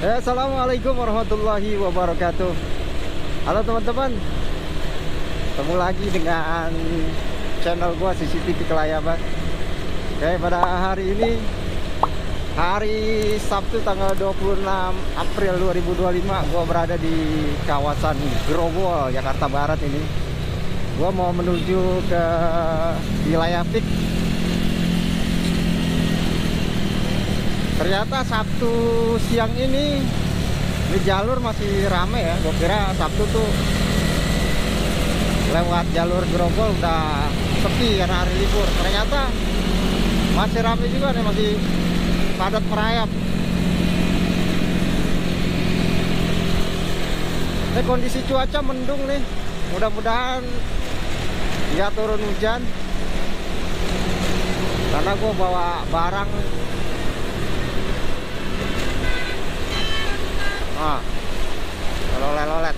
Assalamualaikum warahmatullahi wabarakatuh. Halo teman-teman, ketemu lagi dengan channel gua CCTV Kelayaban. Oke, pada hari ini hari Sabtu tanggal 26 April 2025, gua berada di kawasan Grogol, Jakarta Barat ini. Gua mau menuju ke wilayah PIK. Ternyata Sabtu siang ini jalur masih rame ya. Gue kira Sabtu tuh lewat jalur Grogol udah sepi karena hari libur. Ternyata masih rame juga nih, masih padat merayap. Ini kondisi cuaca mendung nih. Mudah-mudahan nggak turun hujan. Karena gue bawa barang. Lolet.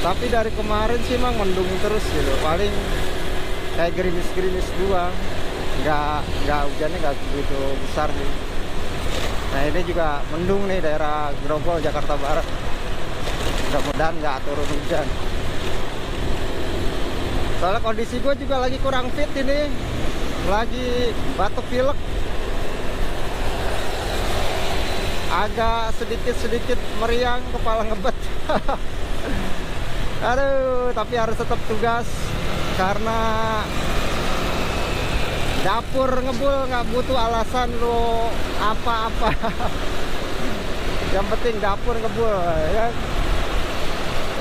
Tapi dari kemarin sih emang mendung terus gitu. Paling kayak gerimis-gerimis doang. Nggak hujannya nggak begitu besar sih. Nah ini juga mendung nih daerah Grogol, Jakarta Barat. Mudah-mudahan nggak turun hujan. Soalnya kondisi gue juga lagi kurang fit ini. Lagi batuk pilek. Agak sedikit-sedikit meriang, kepala ngebet. Aduh, tapi harus tetap tugas. Karena dapur ngebul, nggak butuh alasan lo apa-apa. Yang penting dapur ngebul ya.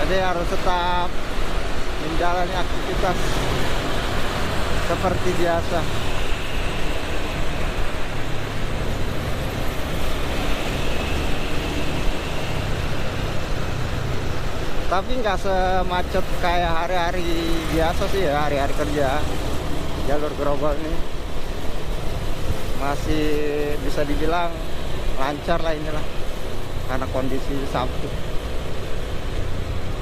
Jadi harus tetap menjalani aktivitas seperti biasa. Tapi nggak semacet kayak hari-hari biasa sih ya, hari-hari kerja. Jalur Grogol ini masih bisa dibilang lancar lah inilah, karena kondisi Sabtu.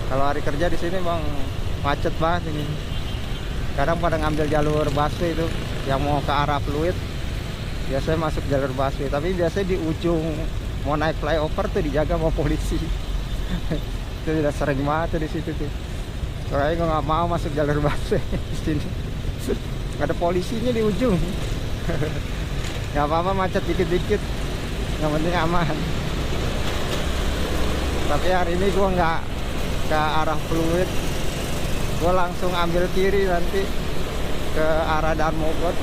Kalau hari kerja di sini bang macet banget ini. Kadang pada ngambil jalur busway itu yang mau ke arah Fluid, biasanya masuk jalur busway. Tapi biasanya di ujung mau naik flyover tuh dijaga sama polisi. Itu udah sering banget tuh di situ tuh. Soalnya gue nggak mau masuk jalur busway di sini. Ada polisinya di ujung. Nggak apa-apa macet dikit-dikit, yang penting aman. Tapi hari ini gue nggak ke arah Fluid. Gue langsung ambil kiri nanti ke arah Darmogot.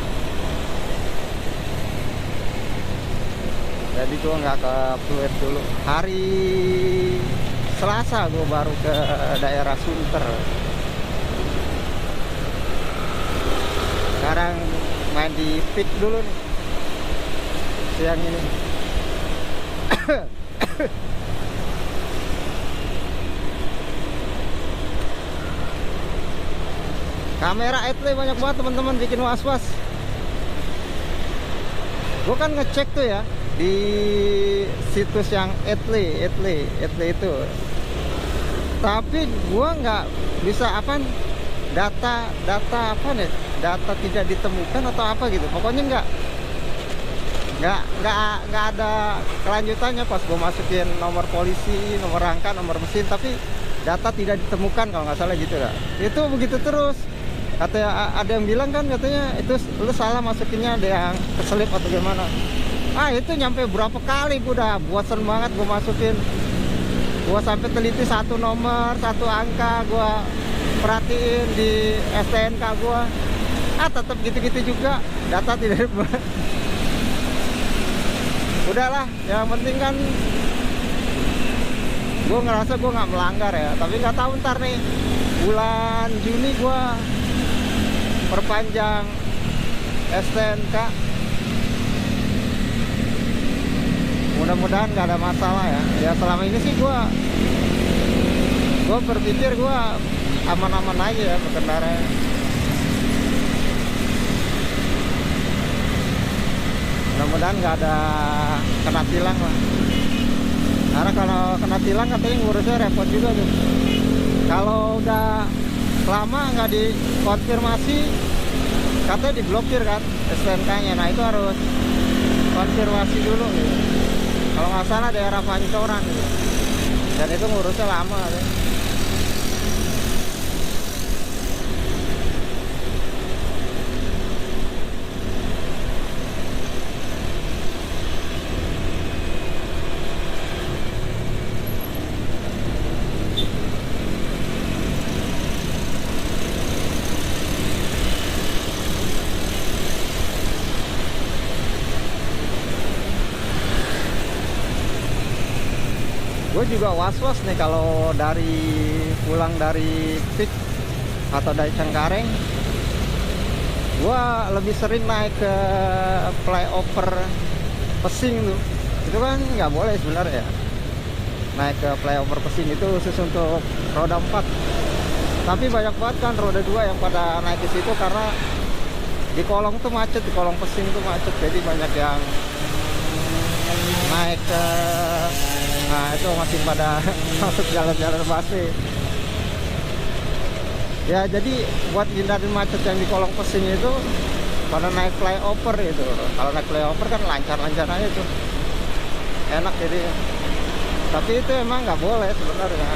Jadi gue nggak ke Fluid dulu. Hari Selasa gue baru ke daerah Sunter. Sekarang main di PIK dulu nih siang ini. Kamera Etle banyak banget teman-teman, bikin was-was. Gue kan ngecek tuh ya di situs yang Etle itu. Tapi gue nggak bisa data apa nih? Data tidak ditemukan atau apa gitu. Pokoknya nggak ada kelanjutannya pas gue masukin nomor polisi, nomor rangka, nomor mesin, tapi data tidak ditemukan kalau nggak salah gitu lah. Itu begitu terus. Katanya ada yang bilang kan, katanya itu lu salah masukinnya, ada yang keselip atau gimana. Itu nyampe berapa kali gue udah bosan banget gue masukin. Gue sampai teliti satu nomor, satu angka, gue perhatiin di STNK gue. Tetap gitu-gitu juga, data tidak. Udahlah, yang penting kan gue ngerasa gue nggak melanggar ya. Tapi nggak tahu ntar nih bulan Juni gue perpanjang STNK. Mudah-mudahan nggak ada masalah ya. Ya selama ini sih gue berpikir gue aman-aman aja ya berkendara. Mudah-mudahan nggak ada kena tilang lah. Karena kalau kena tilang katanya ngurusnya repot juga tuh. Kalau udah lama nggak dikonfirmasi, katanya diblokir kan STNK-nya. Nah itu harus konfirmasi dulu gitu. Kalau nggak salah daerah Pancoran gitu. Dan itu ngurusnya lama gitu. Gue juga was-was nih kalau pulang dari Pik atau dari Cengkareng. Gue lebih sering naik ke flyover Pesing tuh. Itu kan nggak boleh sebenarnya ya. Naik ke flyover Pesing itu khusus untuk roda 4. Tapi banyak banget kan roda 2 yang pada naik ke situ karena di kolong tuh macet, di kolong Pesing tuh macet. Jadi banyak yang naik ke, nah itu masih pada masuk jalan-jalan busway. Ya jadi buat hindarin macet yang di kolong Pesing itu pada naik flyover itu. Kalau naik flyover kan lancar-lancar aja tuh, enak jadi. Tapi itu emang nggak boleh sebenarnya.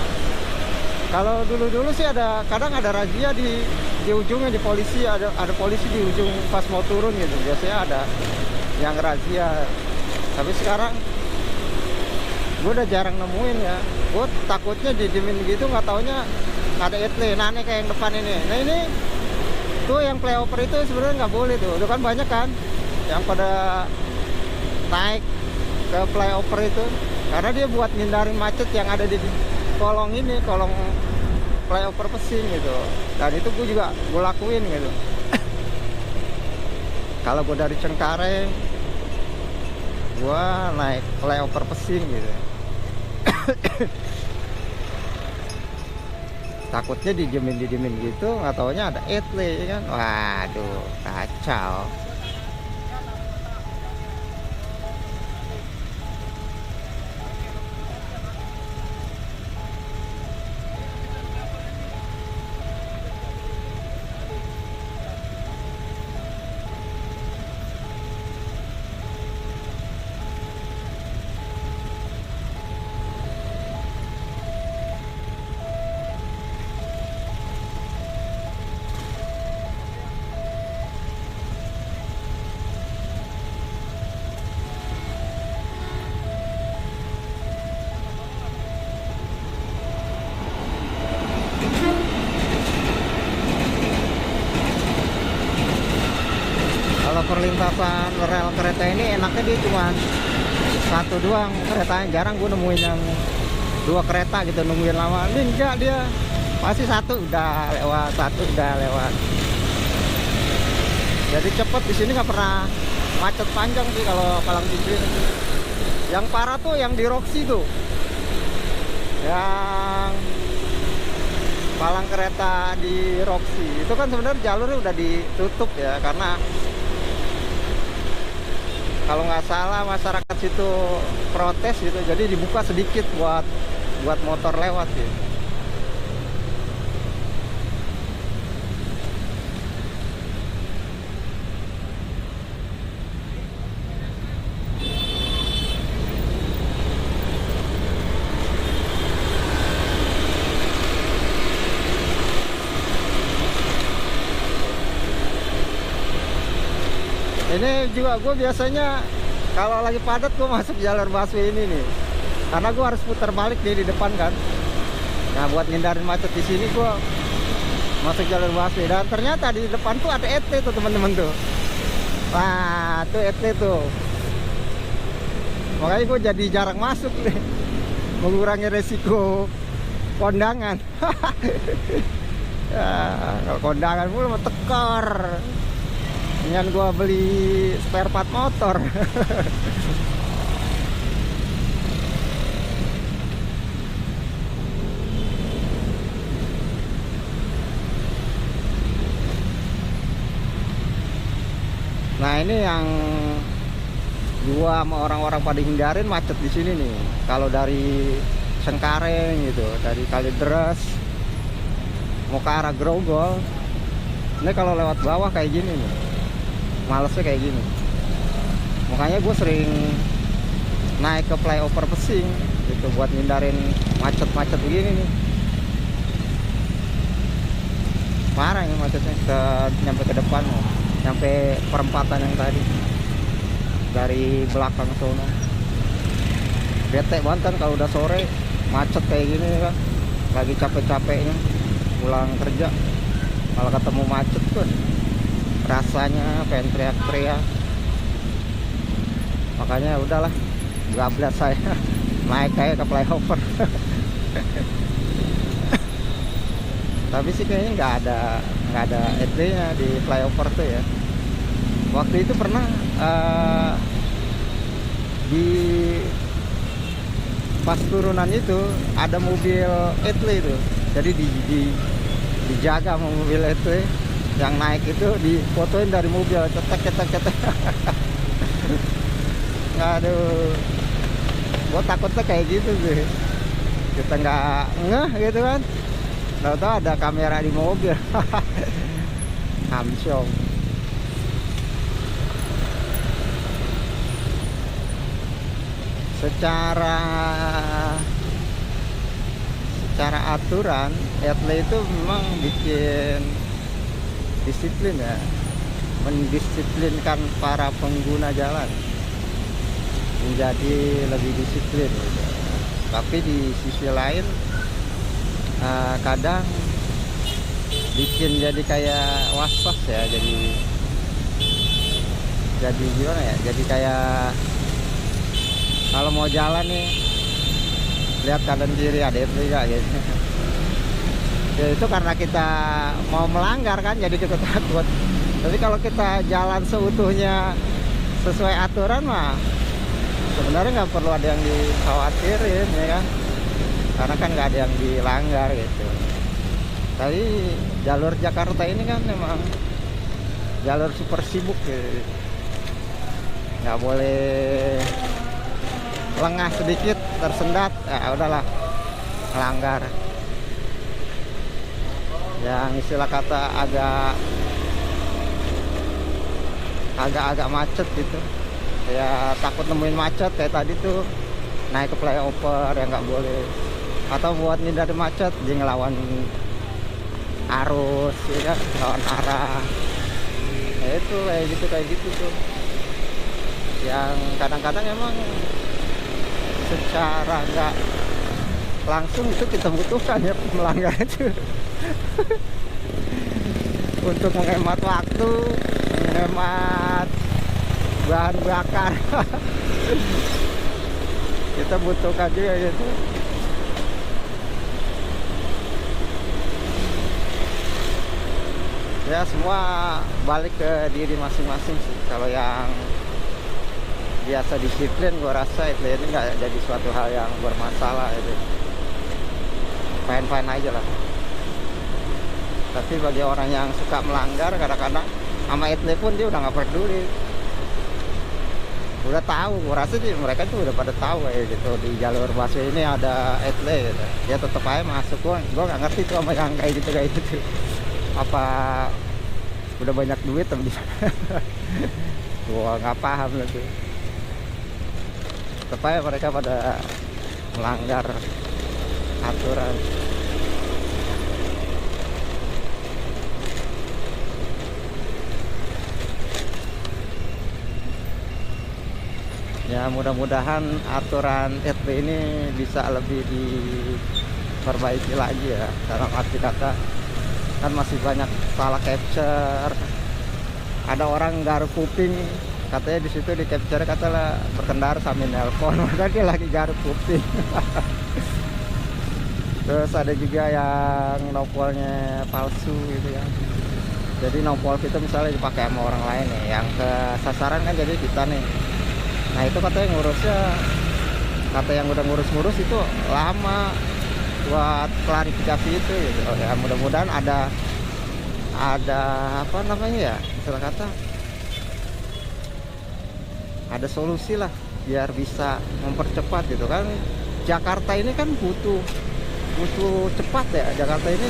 Kalau dulu-dulu sih kadang ada razia di ujungnya, di polisi, ada polisi di ujung pas mau turun gitu. Biasanya ada yang razia. Tapi sekarang gue udah jarang nemuin ya. Gue takutnya didiemin gitu, nggak taunya ada etle. Nah ini kayak yang depan ini. Nah ini tuh yang flyover itu sebenarnya nggak boleh tuh. Itu kan banyak kan yang pada naik ke flyover itu karena dia buat ngindarin macet yang ada di kolong ini, kolong flyover Pesing gitu. Dan itu gue lakuin gitu. Kalau gue dari Cengkareng, gue naik flyover Pesing gitu. Takutnya didiemin gitu, nggak taunya ada etle kan. Waduh, kacau. Perlintasan rel kereta ini enaknya dia cuma satu doang keretanya, jarang gue nemuin yang 2 kereta gitu nungguin lama. Ini enggak, dia pasti satu udah lewat, satu udah lewat. Jadi cepet di sini, nggak pernah macet panjang sih kalau Palang Pintu. Yang parah tuh yang di Roxy tuh, yang palang kereta di Roxy itu kan sebenarnya jalurnya udah ditutup ya, karena kalau nggak salah masyarakat situ protes gitu, jadi dibuka sedikit buat motor lewat gitu. Ini juga gue biasanya kalau lagi padat gue masuk jalur busway ini nih, karena gue harus putar balik nih di depan kan. Nah buat ngindarin macet di sini gue masuk jalur busway. Dan ternyata di depan tuh ada ET tuh teman-teman tuh. Wah tuh ET tuh. Makanya gue jadi jarang masuk nih, mengurangi resiko kondangan. Ya, kalau kondangan mulu mau tekor. Dengan gua beli spare part motor. Nah ini yang gua sama orang-orang pada hindarin macet di sini nih. Kalau dari Cengkareng gitu, dari Kalideres mau ke arah Grogol. Ini kalau lewat bawah kayak gini nih, malesnya kayak gini. Makanya gue sering naik ke flyover Pesing gitu buat ngindarin macet-macet begini nih. Parah ya macetnya nyampe ke depan, nyampe perempatan yang tadi dari belakang sono. Bete banget kan kalau udah sore macet kayak gini kan, lagi capek-capeknya pulang kerja malah ketemu macet tuh, rasanya pengen teriak-teriak. Makanya udahlah, gablas saya naik kayak ke flyover. Tapi sih kayaknya nggak ada ET-nya di flyover tuh ya. Waktu itu pernah di pas turunan itu ada mobil etle itu, jadi dijaga sama mobil etle yang naik itu, difotoin dari mobil, cetek. Aduh, gua takutnya kayak gitu sih, kita nggak ngeh gitu kan, tahu-tahu ada kamera di mobil. Hamsyong. Secara aturan etle itu memang bikin disiplin ya, mendisiplinkan para pengguna jalan menjadi lebih disiplin gitu. Tapi di sisi lain kadang bikin jadi kayak was-was ya, jadi gimana ya, jadi kayak kalau mau jalan nih lihat kanan kiri ada itu juga gitu. Ya itu karena kita mau melanggar kan, jadi kita takut. Tapi kalau kita jalan seutuhnya sesuai aturan mah sebenarnya nggak perlu ada yang dikhawatirin ya kan, karena kan nggak ada yang dilanggar gitu. Tapi jalur Jakarta ini kan memang jalur super sibuk gitu, nggak boleh lengah sedikit tersendat, ya udahlah melanggar. Yang istilah kata agak macet gitu ya, takut nemuin macet kayak tadi tuh naik ke flyover yang nggak boleh, atau buat ngindari macet dia ngelawan arus ya kan, ngelawan arah ya, itu kayak gitu tuh yang kadang-kadang emang secara nggak langsung itu kita butuhkan ya, melanggar itu. Untuk menghemat waktu, menghemat bahan bakar. Kita butuhkan juga gitu. Ya semua balik ke diri masing-masing sih. Kalau yang biasa disiplin, gue rasa itu ini nggak jadi suatu hal yang bermasalah itu, fine-fine aja lah. Tapi bagi orang yang suka melanggar, kadang-kadang sama etle pun dia udah nggak peduli, udah tahu. Gue rasa sih mereka tuh udah pada tahu kayak gitu, di jalur busway ini ada etle gitu, dia tetap aja masuk. Gue nggak ngerti tuh sama yang kayak gitu, apa udah banyak duit atau gimana. Gue nggak paham lah tuh. Supaya mereka pada melanggar aturan. Ya mudah-mudahan aturan RT ini bisa lebih diperbaiki lagi ya. Dalam arti kata kan masih banyak salah capture. Ada orang garuk kuping, katanya di situ di capture katalah berkendara sambil nelpon, maka dia lagi garuk kuping. Terus ada juga yang nopolnya palsu gitu ya. Jadi nopol kita misalnya dipakai sama orang lain ya, yang ke sasaran kan jadi kita nih. Nah itu katanya ngurusnya, kata yang udah ngurus itu lama buat klarifikasi itu gitu. Oh, ya mudah-mudahan ada apa namanya ya, istilah kata ada solusi lah biar bisa mempercepat gitu kan. Jakarta ini kan butuh cepat ya. Jakarta ini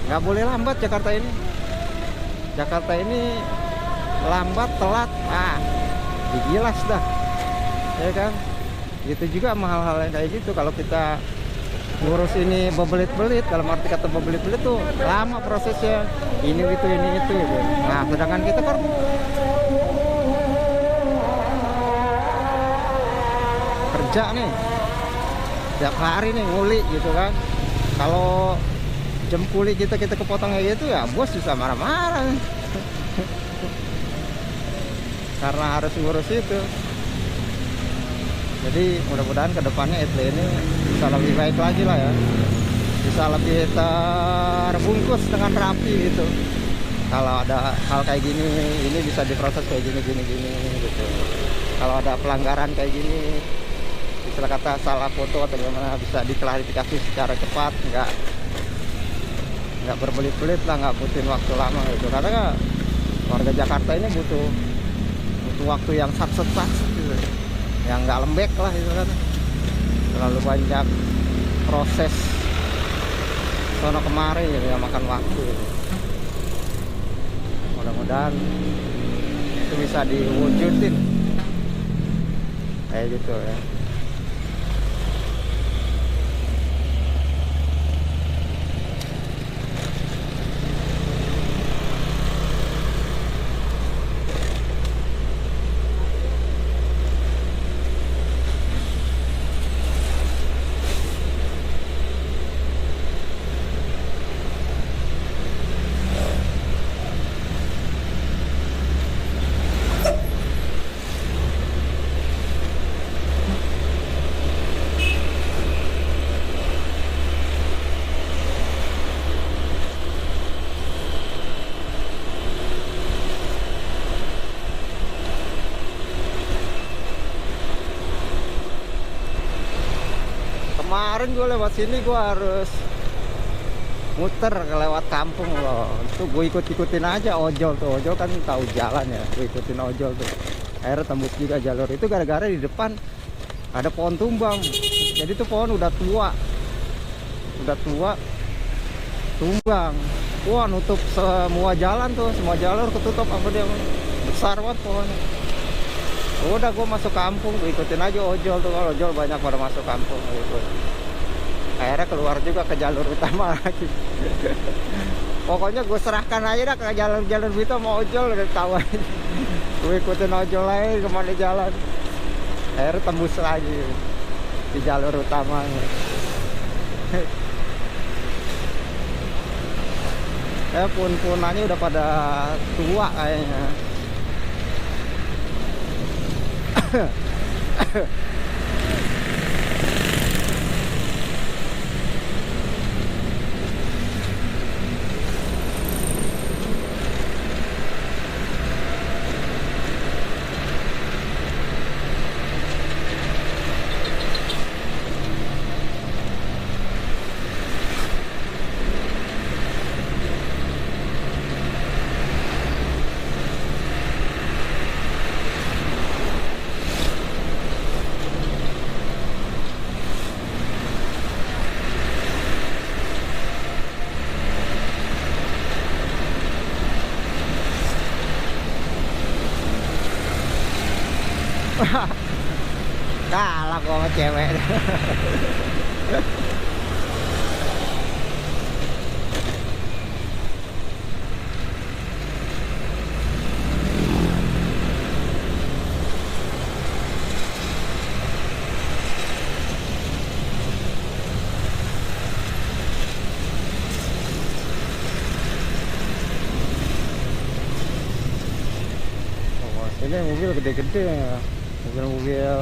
nggak boleh lambat Jakarta ini. Jakarta ini lambat telat, digilas dah, ya kan? Gitu juga sama hal-hal yang kayak gitu. Kalau kita ngurus ini bebelit-belit, dalam arti kata bebelit-belit tuh lama prosesnya, ini itu gitu. Nah, sedangkan kita kan kerja nih tiap hari nih nguli gitu kan. Kalau jam kuli kita kepotong kayak gitu ya bos bisa marah-marah karena harus ngurus itu. Jadi mudah-mudahan kedepannya Etle ini bisa lebih baik lagi lah ya, bisa lebih terbungkus dengan rapi gitu. Kalau ada hal kayak gini, ini bisa diproses kayak gini gitu. Kalau ada pelanggaran kayak gini, istilah kata salah foto atau gimana, bisa diklarifikasi secara cepat, nggak berbelit-belit lah, nggak butuhin waktu lama gitu. Karena warga Jakarta ini butuh waktu yang sat gitu, yang nggak lembek lah gitu kan. Terlalu banyak proses sono kemari gitu, yang makan waktu gitu. Mudah-mudahan itu bisa diwujudin kayak gitu ya. Kemarin gue lewat sini gue harus muter lewat kampung loh. Itu gue ikutin aja ojol kan tahu jalan ya. Gue ikutin ojol tuh. Akhirnya tembus juga jalur itu gara-gara di depan ada pohon tumbang. Jadi tuh pohon udah tua tumbang. Wah, nutup semua jalan tuh, semua jalur ketutup apa dia, besar banget pohonnya. Udah gue masuk kampung, gue ikutin aja ojol tuh. Kalau ojol banyak pada masuk kampung gitu. Akhirnya keluar juga ke jalur utama lagi. Pokoknya gue serahkan aja dah ke jalur itu mau ojol, udah tahu aja. Gue ikutin ojol aja kemana jalan. Akhirnya tembus lagi di jalur utama. Ya pun-punannya udah pada tua kayaknya. Kalah gua sama cewek. Ini mobil gede-gede ya. Mobil-mobil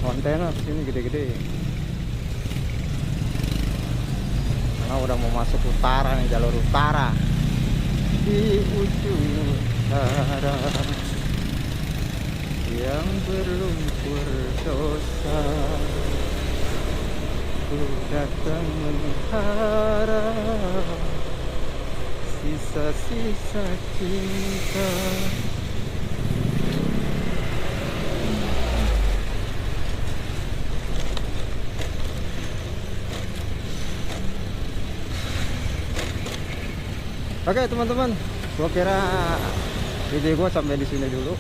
kontainer sini gede-gede. Karena udah mau masuk utara nih, jalur utara. Di ujung utara yang berlumpur dosa, ku datang mengharap sisa-sisa cinta. Oke teman-teman, gua kira video gua sampai di sini dulu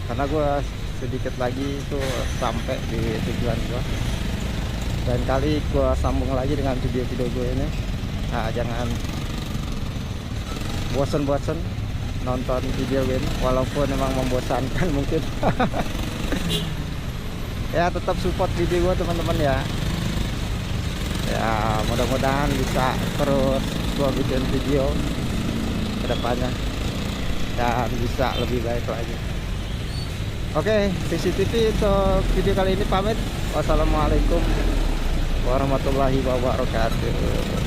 karena gua sedikit lagi itu sampai di tujuan gua. Dan kali gua sambung lagi dengan video-video gue ini. Nah, jangan bosen-bosen nonton video ini walaupun memang membosankan mungkin. Ya tetap support video gue teman-teman ya. Ya mudah-mudahan bisa terus gue bikin video kedepannya dan bisa lebih baik lagi. Oke, CCTV untuk video kali ini pamit. Wassalamualaikum warahmatullahi wabarakatuh.